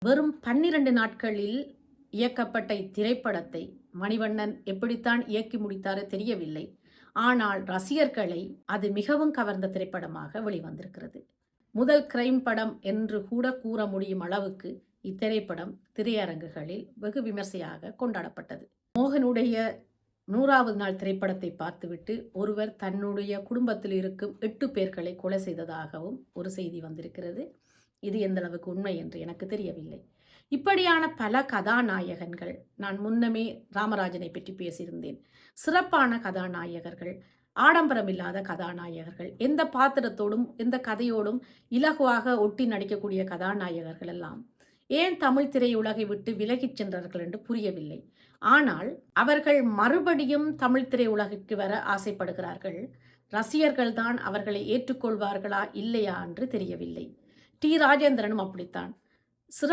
வெறும் 12 நாட்களில் இயக்கப்பட்ட இத்திரைப்படத்தை மணிவண்ணன் எப்படித்தான் இயக்கி முடித்தாரோ தெரியவில்லை. ஆனால் ரசிகர்களை அது மிகவும் கவர்ந்த திரைப்படமாக வெளிவந்திருக்கிறது. முதல் கிரைம் படம் என்று கூட கூற முடியும் அளவுக்கு இத்திரைப்படம் திரையரங்குகளில் வெகு விமர்சையாக கொண்டாடப்பட்டது. மோகனுடைய 100வது நாள் திரைப்படத்தை பார்த்துவிட்டு ஒருவர் தன்னுடைய குடும்பத்தில் இருக்கும் 8 பேர்களை கொலை செய்ததாகவும் ஒரு செய்தி வந்திருக்கிறது. இது எந்த அளவுக்கு உண்மை என்று எனக்கு தெரியவில்லை. இப்படியான பல கதாநாயகன்கள், நான் முன்னமே ராமராஜனை பற்றி பேசியிருந்தேன். சிறப்பான கதாநாயகர்கள், ஆடம்பரமில்லாத கதாநாயகர்கள், எந்த பாத்திரத்தோடும் எந்த கதையோடும் இலகுவாக ஒட்டி நடிக்கக்கூடிய கதாநாயகர்கள் எல்லாம் ஏன் தமிழ் திரையுலகை விட்டு விலகிச் சென்றார்கள் என்று புரியவில்லை. ஆனால் அவர்கள் மறுபடியும் தமிழ் திரையுலகிற்கு வர ஆசைப்படுகிறார்கள். ரசிகர்கள் தான் அவர்களை ஏற்றுக்கொள்வார்களா இல்லையா என்று தெரியவில்லை. டி. ராஜேந்திரனும் அப்படித்தான்.